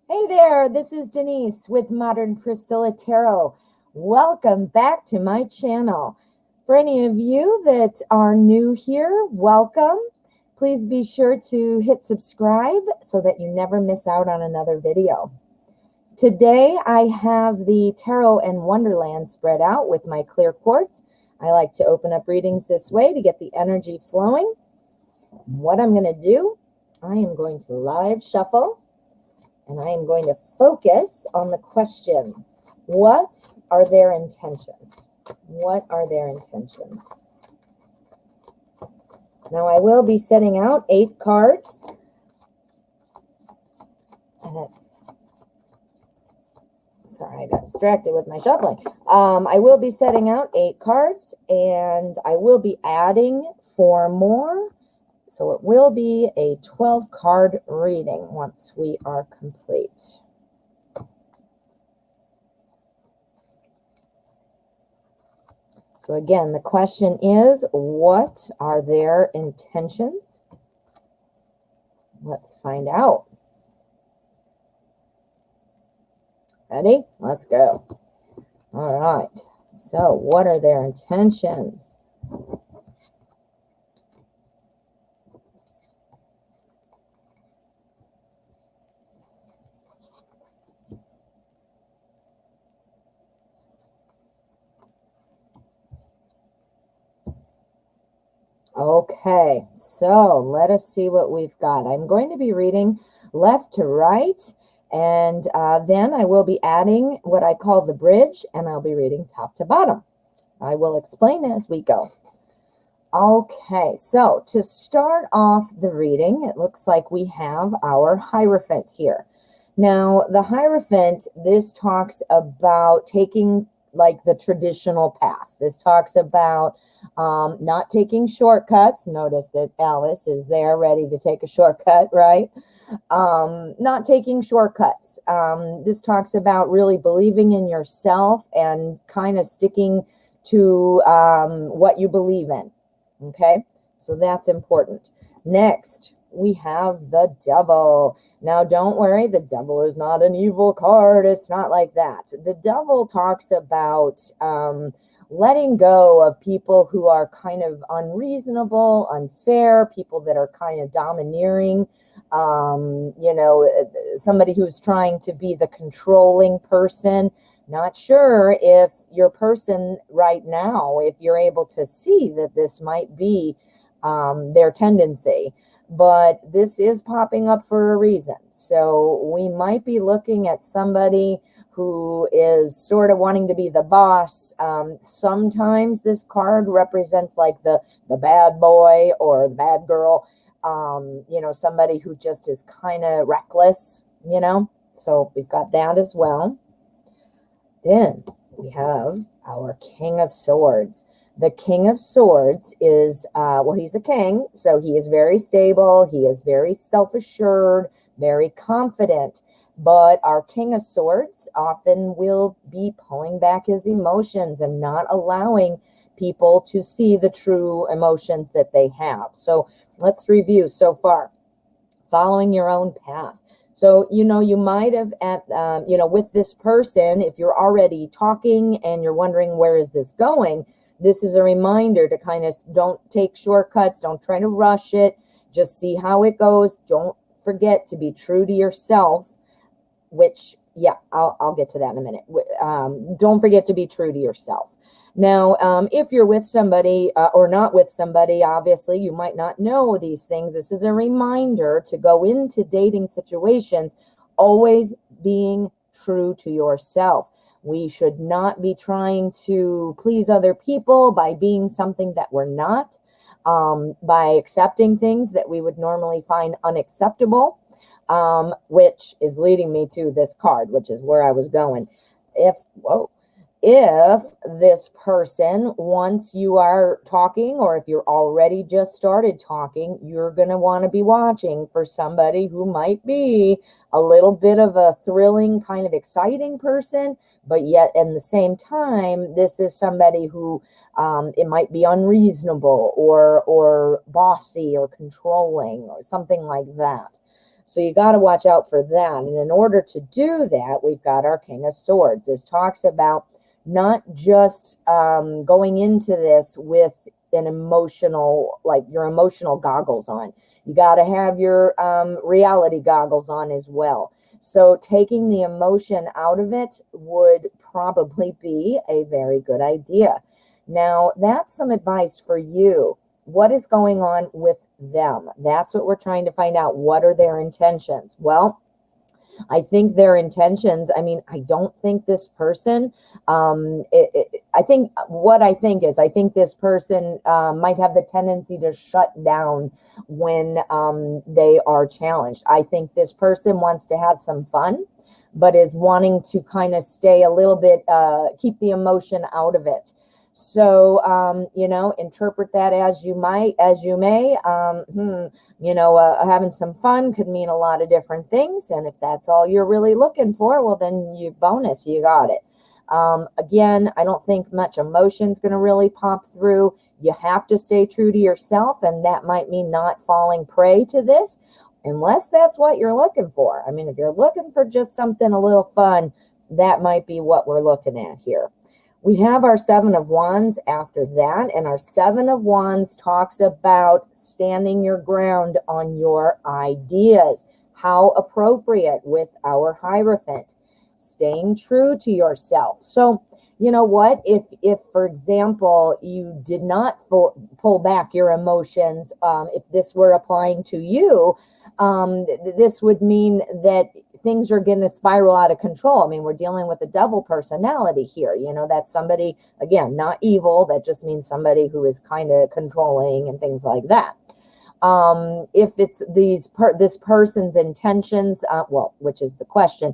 Hey there, this is Denise with Modern Priscilla Tarot. Welcome back to my channel. For any of you that are new here, welcome. Please be sure to hit subscribe so that you never miss out on another video. Today I have the Tarot and Wonderland spread out with my clear quartz. I like to open up readings this way to get the energy flowing. What I'm going to do, I am going to live shuffle. And I am going to focus on the question, what are their intentions? What are their intentions? Now I will be setting out 8 cards. And sorry, I got distracted with my shuffling. I will be setting out 8 cards, and I will be adding 4 more. So it will be a 12-card reading once we are complete. So again, the question is, what are their intentions? Let's find out. Ready? Let's go. All right. So what are their intentions? Okay, so let us see what we've got. I'm going to be reading left to right, and then I will be adding what I call the bridge, and I'll be reading top to bottom. I will explain as we go. Okay, so to start off the reading, it looks like we have our Hierophant here. Now, the Hierophant, this talks about taking like the traditional path. This talks about not taking shortcuts. Notice that Alice is there ready to take a shortcut, right? Not taking shortcuts. This talks about really believing in yourself and kind of sticking to what you believe in. Okay, so that's important. Next, we have the Devil. Now, don't worry, the Devil is not an evil card. It's not like that. The Devil talks about letting go of people who are kind of unreasonable, unfair, people that are kind of domineering, somebody who's trying to be the controlling person. Not sure if your person right now, if you're able to see that this might be their tendency, but this is popping up for a reason. So we might be looking at somebody who is sort of wanting to be the boss. Sometimes this card represents like the bad boy or the bad girl, somebody who just is kind of reckless, so we've got that as well. Then we have our King of Swords. The King of Swords is, he's a king, so he is very stable. He is very self-assured, very confident. But our King of Swords often will be pulling back his emotions and not allowing people to see the true emotions that they have. So let's review so far. Following your own path. So, you might have with this person, if you're already talking and you're wondering where is this going, this is a reminder to kind of don't take shortcuts. Don't try to rush it. Just see how it goes. Don't forget to be true to yourself, which, I'll get to that in a minute. Don't forget to be true to yourself. Now, if you're with somebody or not with somebody, obviously, you might not know these things. This is a reminder to go into dating situations always being true to yourself. We should not be trying to please other people by being something that we're not, by accepting things that we would normally find unacceptable, which is leading me to this card, which is where I was going. If this person, once you are talking, or if you're already just started talking, you're going to want to be watching for somebody who might be a little bit of a thrilling, kind of exciting person, but yet in the same time, this is somebody who it might be unreasonable or bossy or controlling or something like that. So you got to watch out for that. And in order to do that, we've got our King of Swords. This talks about not just going into this with an emotional, like your emotional goggles on. You got to have your reality goggles on as well. So taking the emotion out of it would probably be a very good idea. Now, that's some advice for you. What is going on with them? That's what we're trying to find out. What are their intentions? Well, I think their intentions, I mean, I don't think this person, I think I think this person might have the tendency to shut down when they are challenged. I think this person wants to have some fun, but is wanting to kind of stay a little bit, keep the emotion out of it. So, interpret that as you may. Having some fun could mean a lot of different things. And if that's all you're really looking for, well, then you got it. Again, I don't think much emotion's going to really pop through. You have to stay true to yourself, and that might mean not falling prey to this, unless that's what you're looking for. I mean, if you're looking for just something a little fun, that might be what we're looking at here. We have our Seven of Wands after that, and our Seven of Wands talks about standing your ground on your ideas. How appropriate with our Hierophant. Staying true to yourself. So, you know what? If for example, you did not pull back your emotions, if this were applying to you, this would mean that things are going to spiral out of control. I mean, we're dealing with a devil personality here. That's somebody, again, not evil. That just means somebody who is kind of controlling and things like that. If it's this person's intentions, which is the question,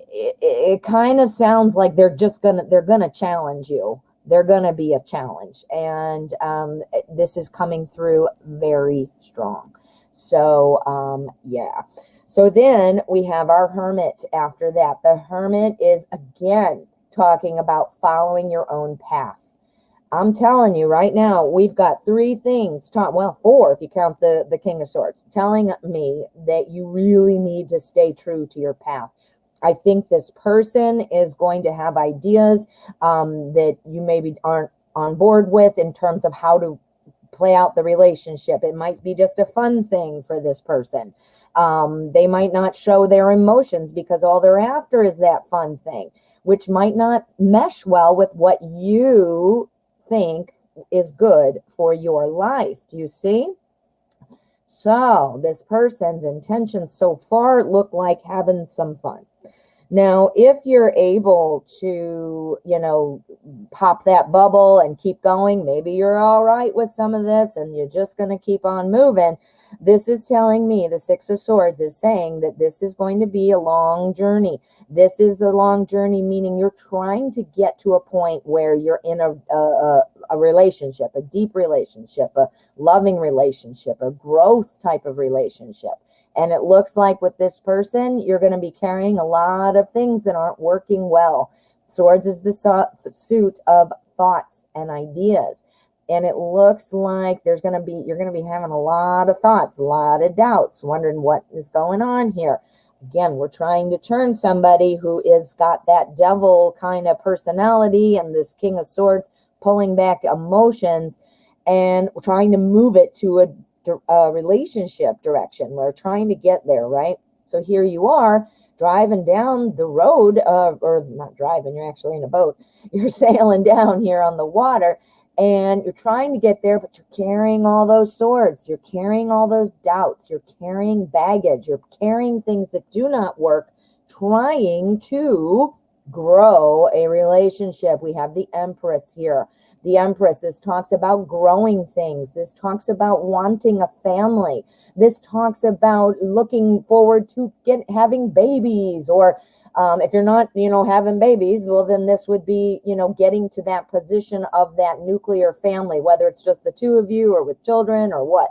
it kind of sounds like they're gonna challenge you. They're gonna be a challenge, and this is coming through very strong. So yeah. So then we have our Hermit after that. The Hermit is again talking about following your own path. I'm telling you right now, we've got three things, four if you count the King of Swords, telling me that you really need to stay true to your path. I think this person is going to have ideas that you maybe aren't on board with in terms of how to play out the relationship. It might be just a fun thing for this person. They might not show their emotions because all they're after is that fun thing, which might not mesh well with what you think is good for your life. Do you see? So this person's intentions so far look like having some fun. Now, if you're able to, pop that bubble and keep going, maybe you're all right with some of this and you're just going to keep on moving. This is telling me, the Six of Swords is saying that this is going to be a long journey. This is a long journey, meaning you're trying to get to a point where you're in a relationship, a deep relationship, a loving relationship, a growth type of relationship. And it looks like with this person, you're going to be carrying a lot of things that aren't working well. Swords is the suit of thoughts and ideas. And it looks like you're going to be having a lot of thoughts, a lot of doubts, wondering what is going on here. Again, we're trying to turn somebody who is got that devil kind of personality and this King of Swords pulling back emotions, and we're trying to move it to a relationship direction. We're trying to get there, right? So here you are driving down the road, or not driving, you're actually in a boat. You're sailing down here on the water, and you're trying to get there, but you're carrying all those swords. You're carrying all those doubts. You're carrying baggage. You're carrying things that do not work, trying to grow a relationship. We have the Empress here. The Empress, this talks about growing things. This talks about wanting a family. This talks about looking forward to having babies, or if you're not, having babies, well, then this would be, getting to that position of that nuclear family, whether it's just the two of you or with children or what.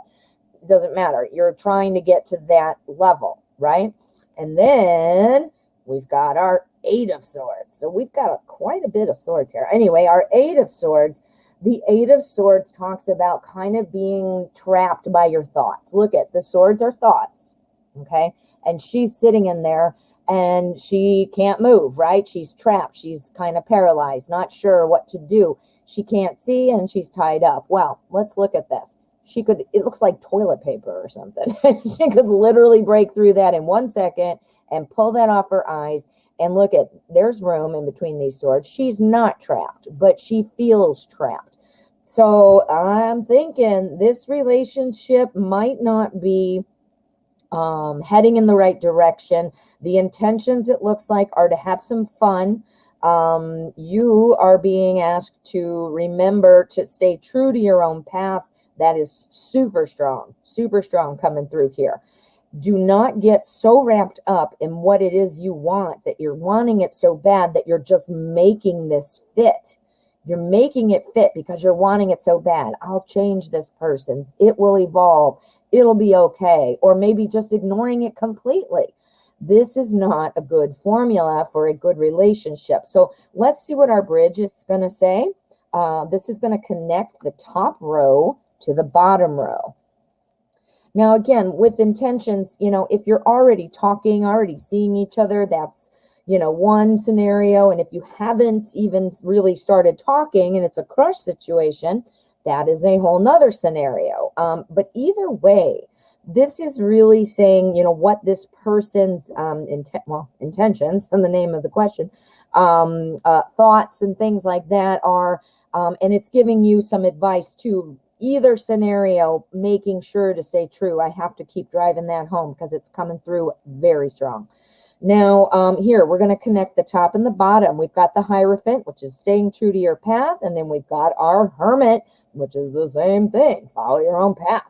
It doesn't matter. You're trying to get to that level, right? And then we've got our Eight of Swords. So we've got quite a bit of swords here. Anyway, our Eight of Swords, the Eight of Swords talks about kind of being trapped by your thoughts. Look at the swords are thoughts, okay? And she's sitting in there and she can't move, right? She's trapped. She's kind of paralyzed, not sure what to do. She can't see and she's tied up. Well, let's look at this. She could, it looks like toilet paper or something. She could literally break through that in 1 second and pull that off her eyes. And look at, there's room in between these swords. She's not trapped, but she feels trapped. So I'm thinking this relationship might not be heading in the right direction. The intentions, it looks like, are to have some fun. You are being asked to remember to stay true to your own path. That is super strong coming through here. Do not get so wrapped up in what it is you want that you're wanting it so bad that you're just making this fit. You're making it fit because you're wanting it so bad. I'll change this person. It will evolve. It'll be okay. Or maybe just ignoring it completely. This is not a good formula for a good relationship. So let's see what our bridge is going to say. This is going to connect the top row to the bottom row. Now, again, with intentions, you know, if you're already talking, already seeing each other, that's, you know, one scenario. And if you haven't even really started talking and it's a crush situation, that is a whole nother scenario. But either way, this is really saying, you know, what this person's intentions, in the name of the question, thoughts and things like that are, and it's giving you some advice too. Either scenario, making sure to stay true. I have to keep driving that home because it's coming through very strong. Now, here, we're going to connect the top and the bottom. We've got the Hierophant, which is staying true to your path. And then we've got our Hermit, which is the same thing. Follow your own path.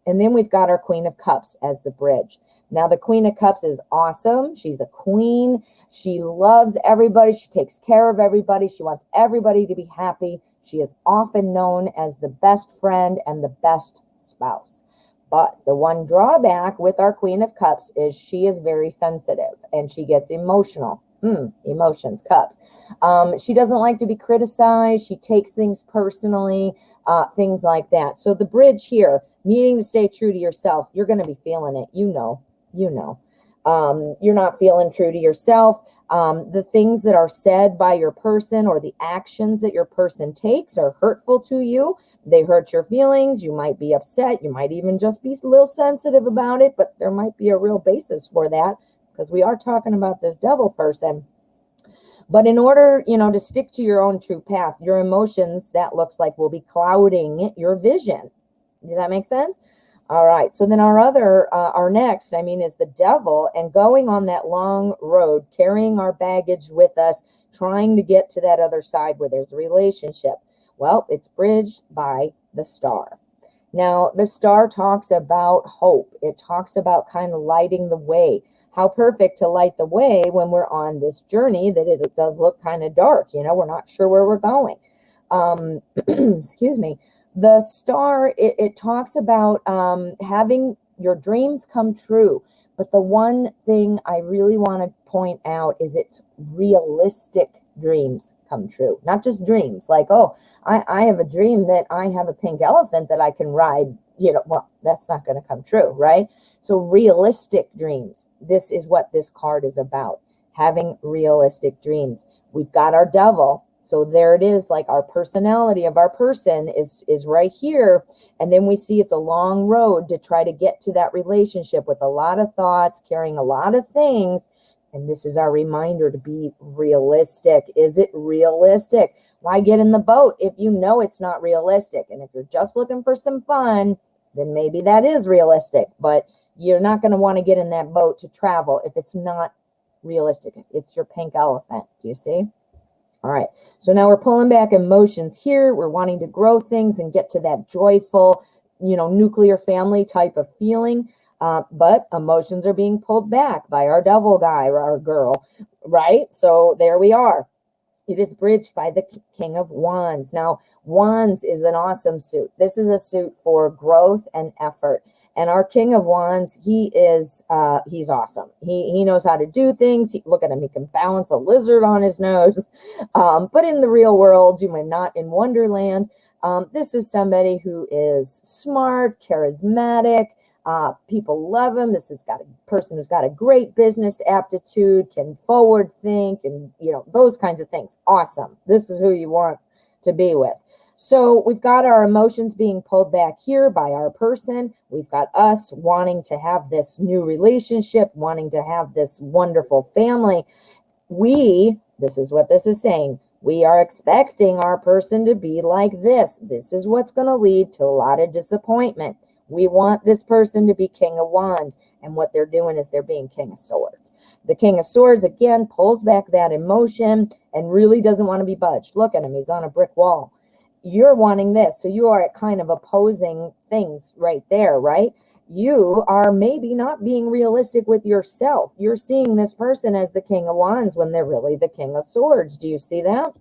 And then we've got our Queen of Cups as the bridge. Now, the Queen of Cups is awesome. She's a queen. She loves everybody. She takes care of everybody. She wants everybody to be happy. She is often known as the best friend and the best spouse. But the one drawback with our Queen of Cups is she is very sensitive and she gets emotional. Emotions, cups. She doesn't like to be criticized. She takes things personally, things like that. So the bridge here, needing to stay true to yourself, you're going to be feeling it. You know. You're not feeling true to yourself. The things that are said by your person or the actions that your person takes are hurtful to you. They hurt your feelings. You might be upset. You might even just be a little sensitive about it, but there might be a real basis for that because we are talking about this devil person. But in order, you know, to stick to your own true path, your emotions, that looks like, will be clouding your vision. Does that make sense? All right, so then our next, is the devil, and going on that long road, carrying our baggage with us, trying to get to that other side where there's a relationship. Well, it's bridged by the star. Now, the star talks about hope. It talks about kind of lighting the way. How perfect to light the way when we're on this journey that it does look kind of dark. You know, we're not sure where we're going. Excuse me. The star, it talks about having your dreams come true. But the one thing I really want to point out is it's realistic dreams come true. Not just dreams like, oh, I have a dream that I have a pink elephant that I can ride. You know, well, that's not going to come true, right? So realistic dreams. This is what this card is about. Having realistic dreams. We've got our devil. So there it is, like our personality of our person is right here. And then we see it's a long road to try to get to that relationship with a lot of thoughts, carrying a lot of things. And this is our reminder to be realistic. Is it realistic? Why get in the boat if you know it's not realistic? And if you're just looking for some fun, then maybe that is realistic. But you're not going to want to get in that boat to travel if it's not realistic. It's your pink elephant. Do you see? All right, so now we're pulling back emotions here. We're wanting to grow things and get to that joyful, you know, nuclear family type of feeling. But emotions are being pulled back by our devil guy or our girl, right? So there we are. It is bridged by the King of Wands. Now, Wands is an awesome suit. This is a suit for growth and effort. And our King of Wands, he's awesome. He knows how to do things. Look at him. He can balance a lizard on his nose. But in the real world, you might not in Wonderland. This is somebody who is smart, charismatic, People love him. This has got a person who's got a great business aptitude, can forward think, and those kinds of things. Awesome. This is who you want to be with. So we've got our emotions being pulled back here by our person. We've got us wanting to have this new relationship, wanting to have this wonderful family. This is what this is saying. We are expecting our person to be like this. This is what's going to lead to a lot of disappointment. We want this person to be King of Wands, and what they're doing is they're being King of Swords. The King of Swords, again, pulls back that emotion and really doesn't want to be budged. Look at him. He's on a brick wall. You're wanting this. So you are at kind of opposing things right there, right? You are maybe not being realistic with yourself. You're seeing this person as the King of Wands when they're really the King of Swords. Do you see that?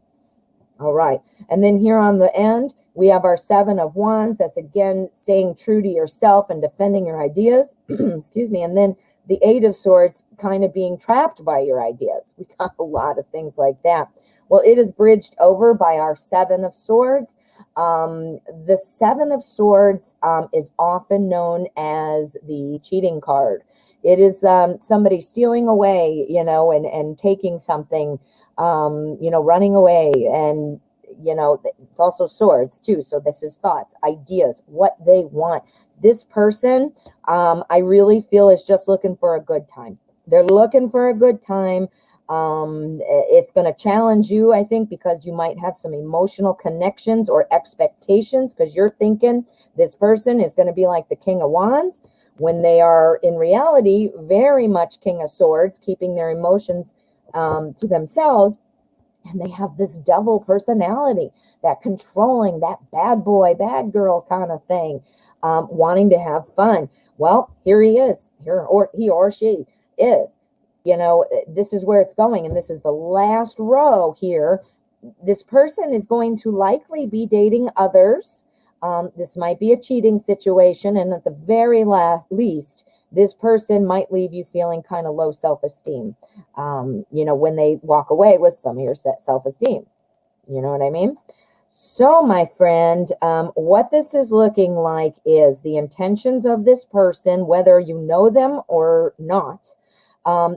All right. And then here on the end, we have our Seven of Wands. That's, again, staying true to yourself and defending your ideas. Excuse me. And then the Eight of Swords, kind of being trapped by your ideas. We got a lot of things like that. Well, it is bridged over by our Seven of Swords. The Seven of Swords is often known as the cheating card. It is somebody stealing away, and taking something, running away. And, it's also swords too. So this is thoughts, ideas, what they want. This person, I really feel, is just looking for a good time. They're looking for a good time. It's going to challenge you, I think, because you might have some emotional connections or expectations, because you're thinking this person is going to be like the King of Wands when they are in reality very much King of Swords, keeping their emotions to themselves. And they have this devil personality, that controlling, that bad boy, bad girl kind of thing, wanting to have fun. Well, here he is, he or she is. This is where it's going. And this is the last row here. This person is going to likely be dating others. This might be a cheating situation. And at the very least, this person might leave you feeling kind of low self-esteem, when they walk away with some of your self-esteem. You know what I mean? So, my friend, what this is looking like is the intentions of this person, whether you know them or not.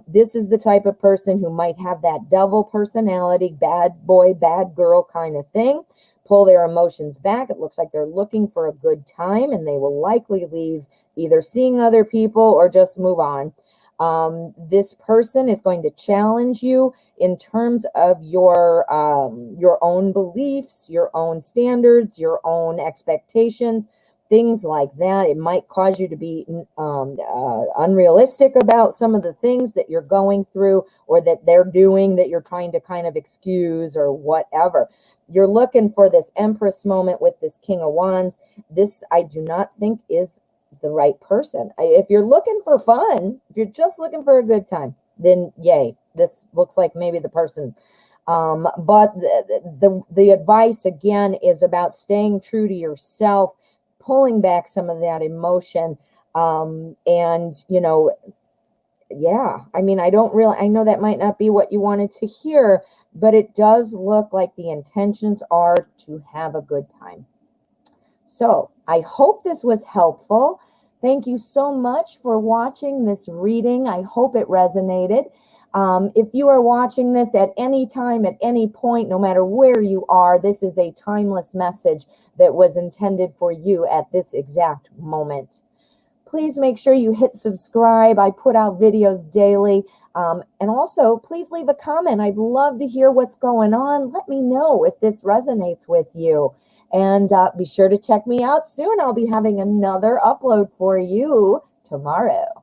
This is the type of person who might have that devil personality, bad boy, bad girl kind of thing. Pull their emotions back. It looks like they're looking for a good time, and they will likely leave either seeing other people or just move on. This person is going to challenge you in terms of your own beliefs, your own standards, your own expectations, things like that. It might cause you to be unrealistic about some of the things that you're going through or that they're doing that you're trying to kind of excuse or whatever. You're looking for this Empress moment with this King of Wands. This, I do not think, is the right person. If you're looking for fun, if you're just looking for a good time, then yay, this looks like maybe the person. But the advice, again, is about staying true to yourself, pulling back some of that emotion. Yeah, I mean, I know that might not be what you wanted to hear, but it does look like the intentions are to have a good time. So I hope this was helpful. Thank you so much for watching this reading. I hope it resonated. If you are watching this at any time, at any point, no matter where you are, this is a timeless message that was intended for you at this exact moment. Please make sure you hit subscribe. I put out videos daily. And also, please leave a comment. I'd love to hear what's going on. Let me know if this resonates with you. And be sure to check me out soon. I'll be having another upload for you tomorrow.